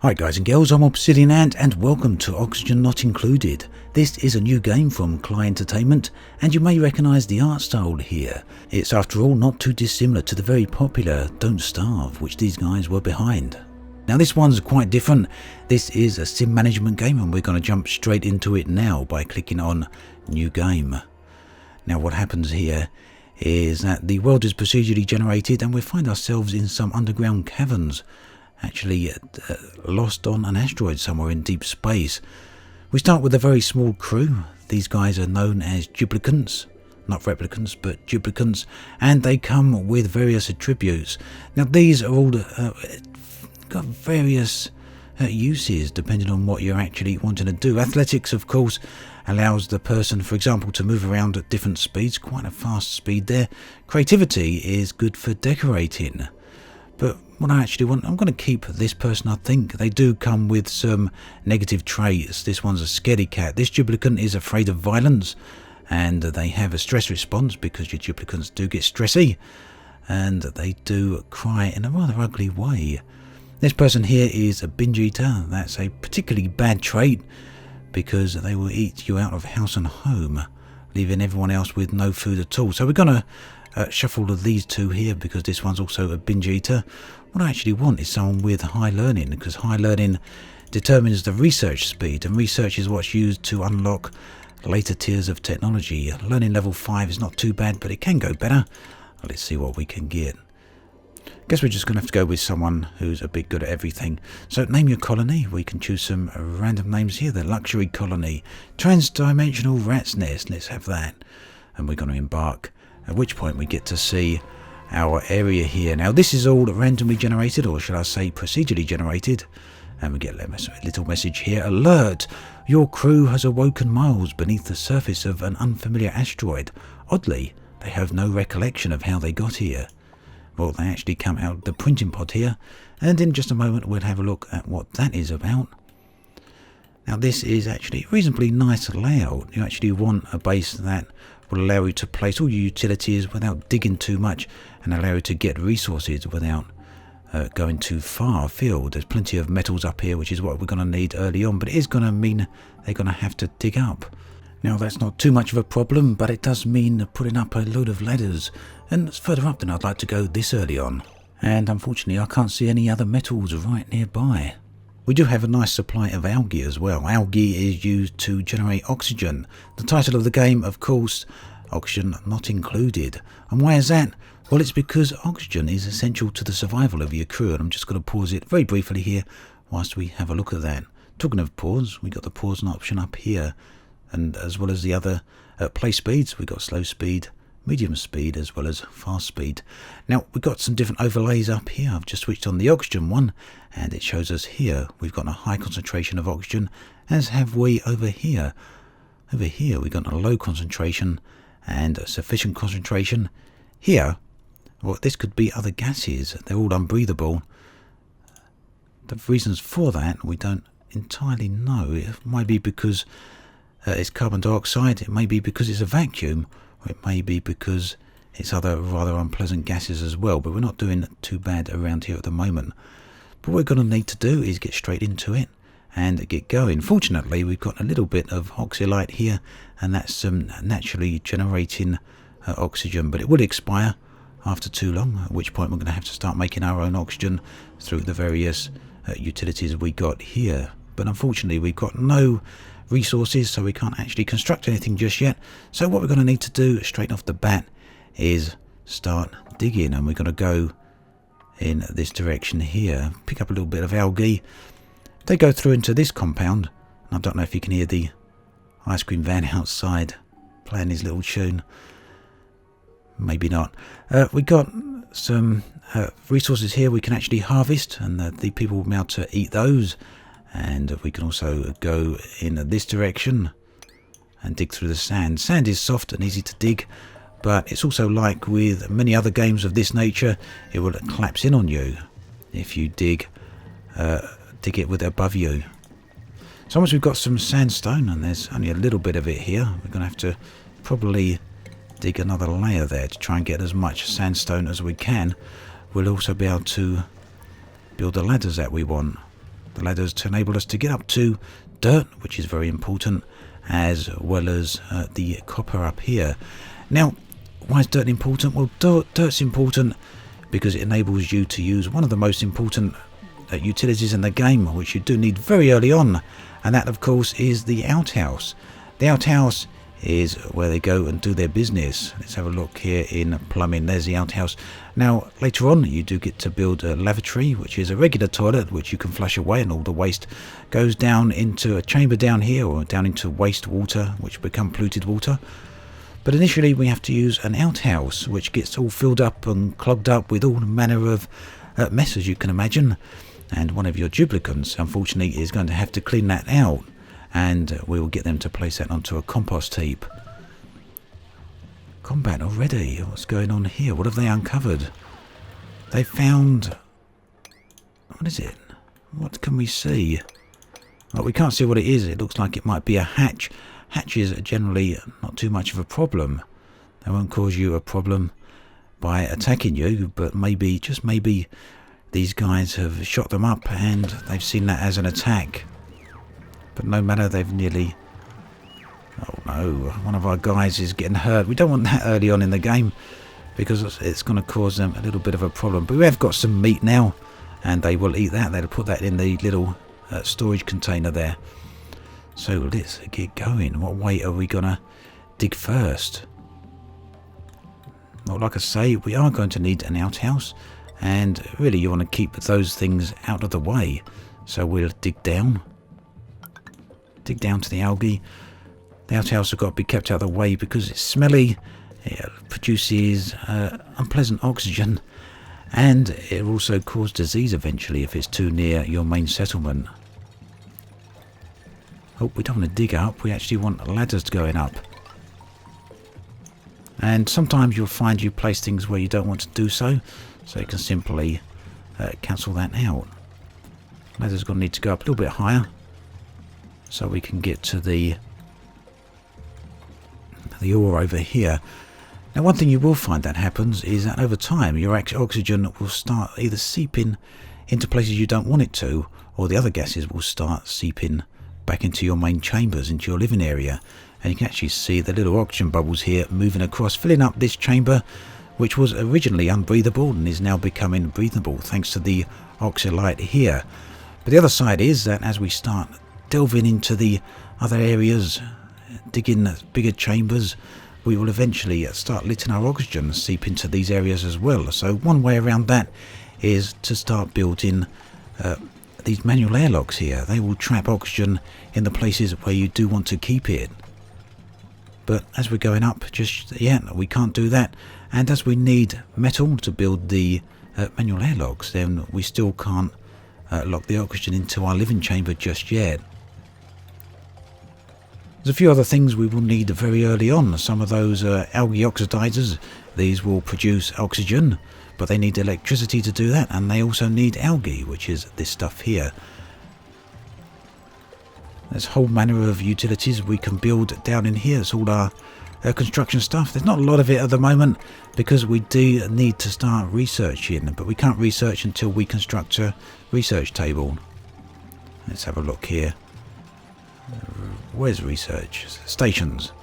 Hi guys and girls, I'm Obsidian Ant and welcome to Oxygen Not Included. This is a new game from Cly Entertainment and you may recognise the art style here. It's after all not too dissimilar to the very popular Don't Starve, which these guys were behind. Now this one's quite different. This is a sim management game and we're going to jump straight into it now by clicking on New Game. Now what happens here is that the world is procedurally generated and we find ourselves in some underground caverns. Actually lost on an asteroid somewhere in deep space. We start with a very small crew. These guys are known as duplicants, not replicants but duplicants, and they come with various attributes. Now these are all got various uses depending on what you're actually wanting to do. Athletics of course allows the person, for example, to move around at different speeds, quite a fast speed there. Creativity is good for decorating. But what I actually want, I'm going to keep this person. I think they do come with some negative traits. This one's a scaredy cat. This duplicant is afraid of violence and they have a stress response because your duplicants do get stressy and they do cry in a rather ugly way. This person here is a binge eater. That's a particularly bad trait because they will eat you out of house and home, leaving everyone else with no food at all. So we're going to shuffle of these two here because this one's also a binge eater. What I actually want is someone with high learning, because high learning determines the research speed, and research is what's used to unlock later tiers of technology. Learning level 5 is not too bad, but it can go better. Let's see what we can get. Guess we're just going to have to go with someone who's a bit good at everything. So name your colony. We can choose some random names here. The luxury colony, transdimensional rat's nest. Let's have that. And we're going to embark. At which point we get to see our area here. Now this is all randomly generated, or should I say procedurally generated. And we get a little message here. Alert! Your crew has awoken miles beneath the surface of an unfamiliar asteroid. Oddly, they have no recollection of how they got here. Well, they actually come out of the printing pod here. And in just a moment we'll have a look at what that is about. Now this is actually a reasonably nice layout. You actually want a base that will allow you to place all your utilities without digging too much and allow you to get resources without going too far afield. There's plenty of metals up here, which is what we're going to need early on, but it is going to mean they're going to have to dig up. Now that's not too much of a problem, but it does mean putting up a load of ladders, and it's further up than I'd like to go this early on. And unfortunately I can't see any other metals right nearby. We do have a nice supply of algae as well. Algae is used to generate oxygen. The title of the game, of course, Oxygen Not Included. And why is that? Well, it's because oxygen is essential to the survival of your crew. And I'm just going to pause it very briefly here whilst we have a look at that. Talking of pause, we got the pause option up here. And as well as the other play speeds, we got slow speed, medium speed, as well as fast speed. Now we've got some different overlays up here. I've just switched on the oxygen one and it shows us here we've got a high concentration of oxygen, as have we over here. Over here we've got a low concentration and a sufficient concentration. Here, well, this could be other gases. They're all unbreathable. The reasons for that we don't entirely know. It might be because it's carbon dioxide, it may be because it's a vacuum, or it may be because it's other rather unpleasant gases as well, but we're not doing too bad around here at the moment. But what we're going to need to do is get straight into it and get going. Fortunately, we've got a little bit of oxylite here, and that's some naturally generating oxygen, but it will expire after too long, at which point we're going to have to start making our own oxygen through the various utilities we got here. But unfortunately, we've got no resources, so we can't actually construct anything just yet. So what we're going to need to do straight off the bat is start digging, and we're going to go in this direction here, pick up a little bit of algae. They go through into this compound, and I don't know if you can hear the ice cream van outside playing his little tune. Maybe not. We got some resources here we can actually harvest, and the people will be able to eat those. And we can also go in this direction and dig through the sand. Sand is soft and easy to dig, but it's also like with many other games of this nature, it will collapse in on you if you dig it with above you. So once we've got some sandstone, and there's only a little bit of it here, we're going to have to probably dig another layer there to try and get as much sandstone as we can. We'll also be able to build the ladders that we want. the ladders to enable us to get up to dirt, which is very important, as well as the copper up here. Now, why is dirt important? Well, dirt's important because it enables you to use one of the most important utilities in the game, which you do need very early on, and that of course is the outhouse. The outhouse is where they go and do their business. Let's have a look here in plumbing. There's the outhouse. Now later on you do get to build a lavatory, which is a regular toilet which you can flush away, and all the waste goes down into a chamber down here, or down into waste water, which become polluted water. But initially we have to use an outhouse, which gets all filled up and clogged up with all manner of mess, as you can imagine, and one of your duplicants unfortunately is going to have to clean that out, and we will get them to place that onto a compost heap. Combat already? What's going on here? What have they uncovered? They found... what is it? What can we see? Well, we can't see what it is. It looks like it might be a hatch. Hatches are generally not too much of a problem. They won't cause you a problem by attacking you, but maybe, just maybe, these guys have shot them up and they've seen that as an attack. But no matter, they've nearly... oh no, one of our guys is getting hurt. We don't want that early on in the game, because it's going to cause them a little bit of a problem. But we have got some meat now, and they will eat that. They'll put that in the little storage container there. So let's get going. What way are we going to dig first? Well, like I say, we are going to need an outhouse, and really you want to keep those things out of the way. So we'll dig down to the algae. The outhouse has got to be kept out of the way because it's smelly, it produces unpleasant oxygen, and it will also cause disease eventually if it's too near your main settlement. Oh, we don't want to dig up, we actually want ladders going up. And sometimes you'll find you place things where you don't want to do so, so you can simply cancel that out. Ladders are going to need to go up a little bit higher, so we can get to the ore over here. Now, one thing you will find that happens is that over time your oxygen will start either seeping into places you don't want it to, or the other gases will start seeping back into your main chambers, into your living area. And you can actually see the little oxygen bubbles here moving across, filling up this chamber, which was originally unbreathable and is now becoming breathable thanks to the oxylite here. But the other side is that as we start delving into the other areas, digging bigger chambers, we will eventually start letting our oxygen seep into these areas as well. So one way around that is to start building these manual airlocks here. They will trap oxygen in the places where you do want to keep it. But as we're going up, just yet we can't do that, and as we need metal to build the manual airlocks, then we still can't lock the oxygen into our living chamber just yet. There's a few other things we will need very early on. Some of those algae oxidizers. These will produce oxygen, but they need electricity to do that, and they also need algae, which is this stuff here. There's a whole manner of utilities we can build down in here. It's all our construction stuff. There's not a lot of it at the moment because we do need to start researching, but we can't research until we construct a research table. Let's have a look here. Where's research? Stations.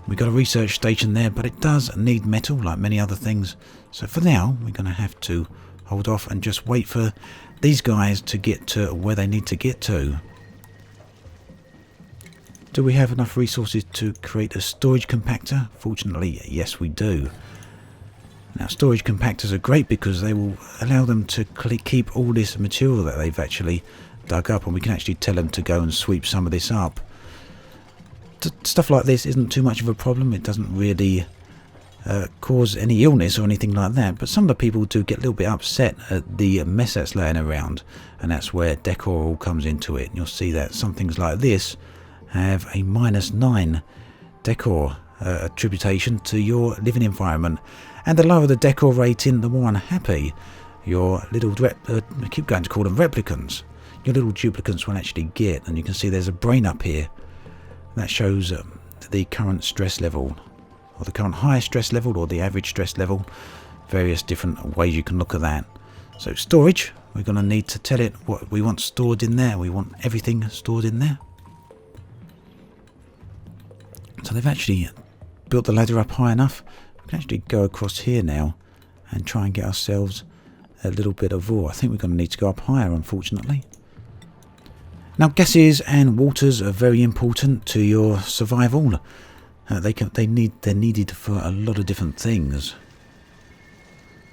We've got a research station there, but it does need metal like many other things. So for now, we're going to have to hold off and just wait for these guys to get to where they need to get to. Do we have enough resources to create a storage compactor? Fortunately, yes we do. Now, storage compactors are great because they will allow them to keep all this material that they've actually dug up, and we can actually tell them to go and sweep some of this up. Stuff like this isn't too much of a problem. It doesn't really cause any illness or anything like that, but some of the people do get a little bit upset at the mess that's laying around, and that's where decor all comes into it. And you'll see that some things like this have a -9 decor attribution to your living environment, and the lower the decor rating, the more unhappy your little I keep going to call them replicants, your little duplicants will actually get. And you can see there's a brain up here that shows the current stress level, or the current high stress level, or the average stress level. Various different ways you can look at that. So storage, we're going to need to tell it what we want stored in there. We want everything stored in there. So they've actually built the ladder up high enough. We can actually go across here now and try and get ourselves a little bit of ore. I think we're going to need to go up higher, unfortunately. Now, gases and waters are very important to your survival. They're needed for a lot of different things.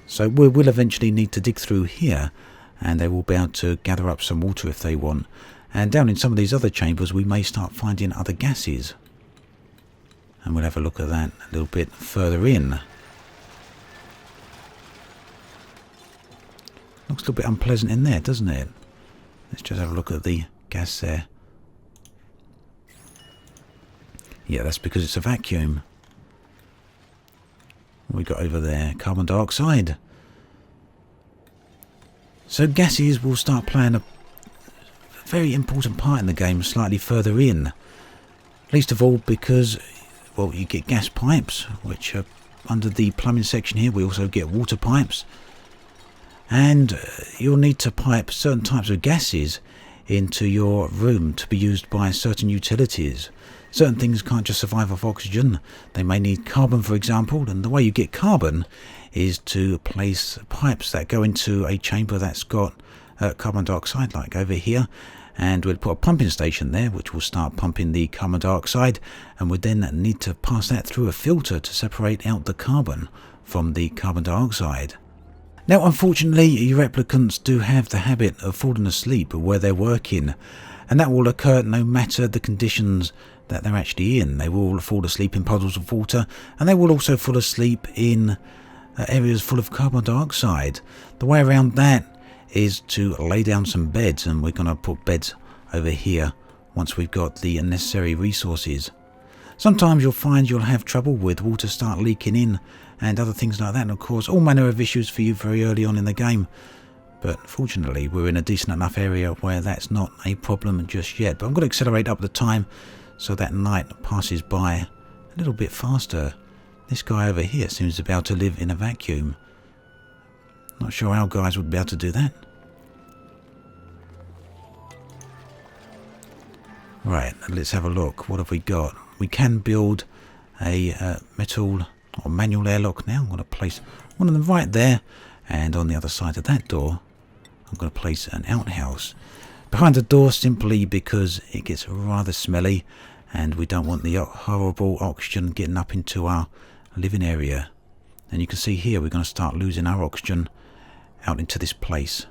So we will eventually need to dig through here, and they will be able to gather up some water if they want. And down in some of these other chambers, we may start finding other gases. And we'll have a look at that a little bit further in. Looks a little bit unpleasant in there, doesn't it? Let's just have a look at the gas there. Yeah, that's because it's a vacuum. What we got over there? Carbon dioxide. So gases will start playing a very important part in the game slightly further in. Least of all because, well, you get gas pipes, which are under the plumbing section here. We also get water pipes. And you'll need to pipe certain types of gases into your room to be used by certain utilities. Certain things can't just survive off oxygen. They may need carbon, for example, and the way you get carbon is to place pipes that go into a chamber that's got carbon dioxide, like over here, and we'll put a pumping station there which will start pumping the carbon dioxide, and we'll then need to pass that through a filter to separate out the carbon from the carbon dioxide. Now, unfortunately, your replicants do have the habit of falling asleep where they're working, and that will occur no matter the conditions that they're actually in. They will fall asleep in puddles of water, and they will also fall asleep in areas full of carbon dioxide. The way around that is to lay down some beds, and we're going to put beds over here once we've got the necessary resources. Sometimes you'll find you'll have trouble with water start leaking in and other things like that, and of course all manner of issues for you very early on in the game. But fortunately we're in a decent enough area where that's not a problem just yet. But I'm going to accelerate up the time so that night passes by a little bit faster. This guy over here seems to be able to live in a vacuum. Not sure how guys would be able to do that. Right, let's have a look. What have we got? We can build a metal or manual airlock now. I'm going to place one of them right there, and on the other side of that door I'm going to place an outhouse behind the door, simply because it gets rather smelly and we don't want the horrible oxygen getting up into our living area. And you can see here we're going to start losing our oxygen out into this place,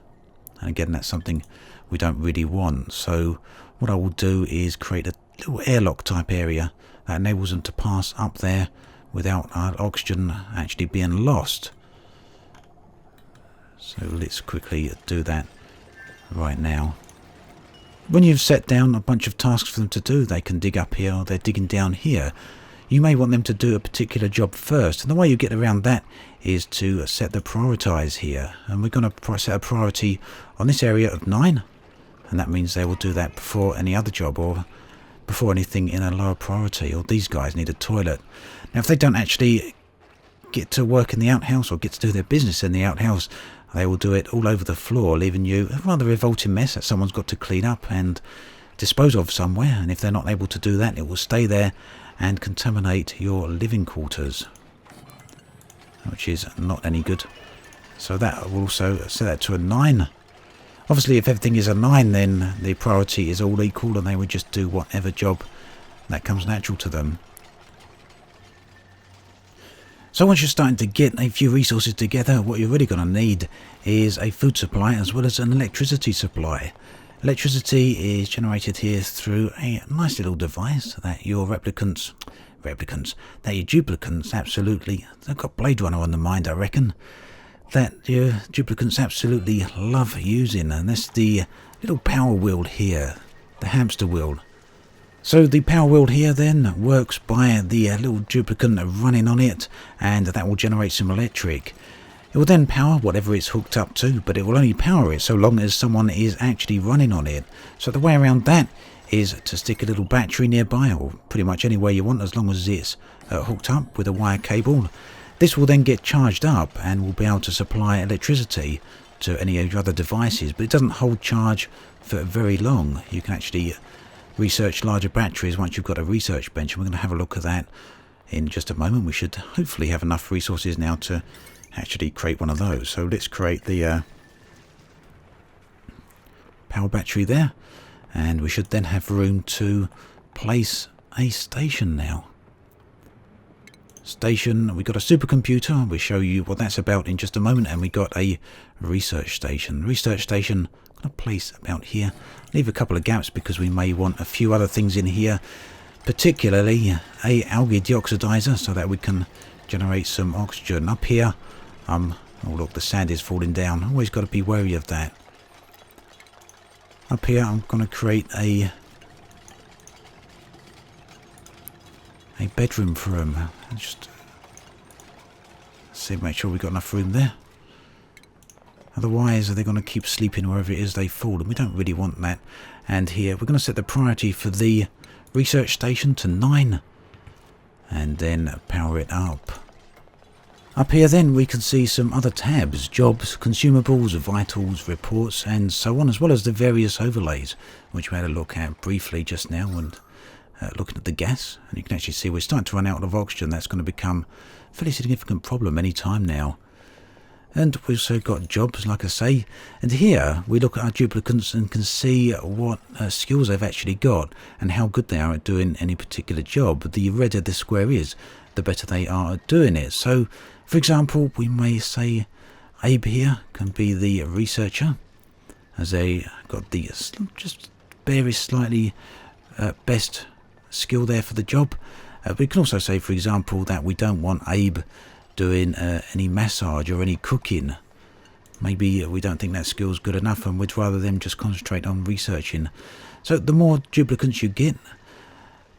and again that's something we don't really want. So what I will do is create a little airlock type area that enables them to pass up there without our oxygen actually being lost. So let's quickly do that right now. When you've set down a bunch of tasks for them to do, they can dig up here or they're digging down here. You may want them to do a particular job first, and the way you get around that is to set the prioritize here. And we're going to set a priority on this area of 9, and that means they will do that before any other job or before anything in a lower priority. Or these guys need a toilet. Now if they don't actually get to work in the outhouse or get to do their business in the outhouse, they will do it all over the floor, leaving you a rather revolting mess that someone's got to clean up and dispose of somewhere. And if they're not able to do that, it will stay there and contaminate your living quarters, which is not any good. So that will also set that to a 9. Obviously if everything is a 9, then the priority is all equal and they would just do whatever job that comes natural to them. So once you're starting to get a few resources together, what you're really going to need is a food supply as well as an electricity supply. Electricity is generated here through a nice little device that your duplicants absolutely, they've got Blade Runner on the mind, I reckon, that your duplicants absolutely love using, and that's the little power wheel here, the hamster wheel. So the power wheel here then works by the little duplicant running on it, and that will generate some electric. It will then power whatever it's hooked up to, but it will only power it so long as someone is actually running on it. So the way around that is to stick a little battery nearby, or pretty much anywhere you want as long as it's hooked up with a wire cable. This will then get charged up and will be able to supply electricity to any of your other devices, but it doesn't hold charge for very long. You can actually research larger batteries once you've got a research bench, and we're going to have a look at that in just a moment. We should hopefully have enough resources now to actually create one of those. So let's create the power battery there, and we should then have room to place a station now. Station, we got a supercomputer. We'll show you what that's about in just a moment, and we got a research station. Research station, I'm going to place about here. Leave a couple of gaps because we may want a few other things in here, particularly a algae deoxidizer, so that we can generate some oxygen. Up here, oh look, the sand is falling down. Always got to be wary of that. Up here, I'm going to create a bedroom for them. Just see, make sure we've got enough room there. Otherwise, they're going to keep sleeping wherever it is they fall, and we don't really want that. And here, we're going to set the priority for the research station to 9, and then power it up. Up here then we can see some other tabs: jobs, consumables, vitals, reports, and so on, as well as the various overlays, which we had a look at briefly just now, and looking at the gas. And you can actually see we're starting to run out of oxygen. That's going to become a fairly significant problem any time now. And we've also got jobs, like I say, and here we look at our duplicants and can see what skills they've actually got and how good they are at doing any particular job. The redder the square is, the better they are at doing it. So, for example, we may say Abe here can be the researcher, as they got the just very slightly best skill there for the job. We can also say, for example, that we don't want Abe doing any massage or any cooking. Maybe we don't think that skill's good enough, and we'd rather them just concentrate on researching. So the more duplicants you get,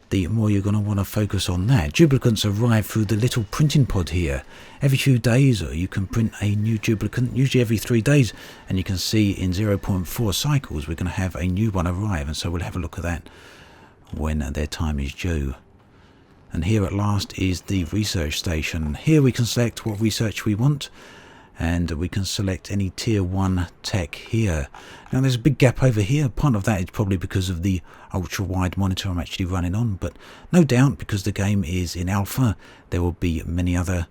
the more you're going to want to focus on that. Duplicants arrive through the little printing pod here. Every few days you can print a new duplicant, usually every 3 days, and you can see in 0.4 cycles we're going to have a new one arrive, and so we'll have a look at that when their time is due. And here at last is the research station. Here we can select what research we want, and we can select any tier 1 tech here. Now there's a big gap over here. Part of that is probably because of the ultra wide monitor I'm actually running on, but no doubt because the game is in alpha there will be many other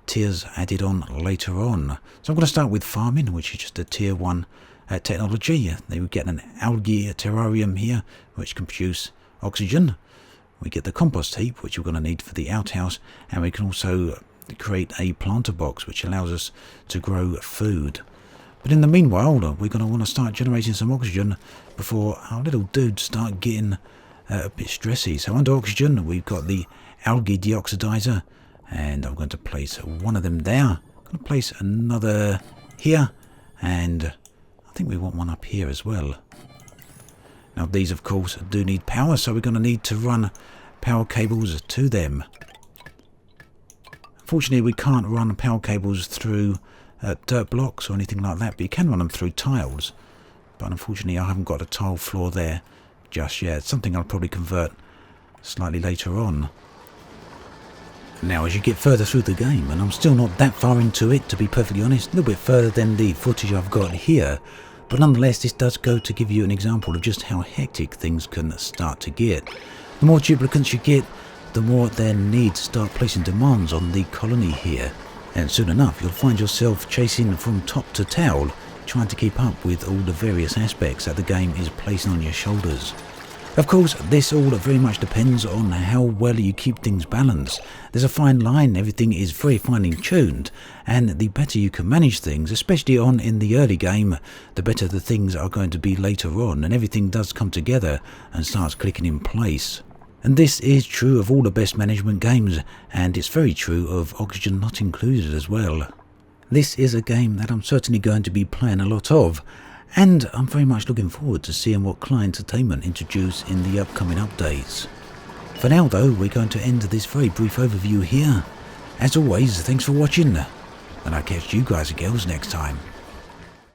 tiers added on later on. So I'm going to start with farming, which is just a tier 1 technology. They would get an algae terrarium here which can produce oxygen. We get the compost heap, which we're going to need for the outhouse, and we can also create a planter box which allows us to grow food. But in the meanwhile, we're going to want to start generating some oxygen before our little dudes start getting a bit stressy. So under oxygen we've got the algae deoxidizer, and I'm going to place one of them there. I'm going to place another here, and I think we want one up here as well. Now these of course do need power, so we're going to need to run power cables to them. Unfortunately we can't run power cables through dirt blocks or anything like that, but you can run them through tiles. But unfortunately I haven't got a tile floor there just yet. It's something I'll probably convert slightly later on. Now as you get further through the game, and I'm still not that far into it to be perfectly honest, a little bit further than the footage I've got here, but nonetheless this does go to give you an example of just how hectic things can start to get. The more duplicants you get, the more their need to start placing demands on the colony here, and soon enough you'll find yourself chasing from top to tail, trying to keep up with all the various aspects that the game is placing on your shoulders. Of course, this all very much depends on how well you keep things balanced. There's a fine line, everything is very finely tuned, and the better you can manage things, especially on in the early game, the better the things are going to be later on, and everything does come together and starts clicking in place. And this is true of all the best management games, and it's very true of Oxygen Not Included as well. This is a game that I'm certainly going to be playing a lot of, and I'm very much looking forward to seeing what Client Entertainment introduce in the upcoming updates. For now though, we're going to end this very brief overview here. As always, thanks for watching, and I'll catch you guys and girls next time.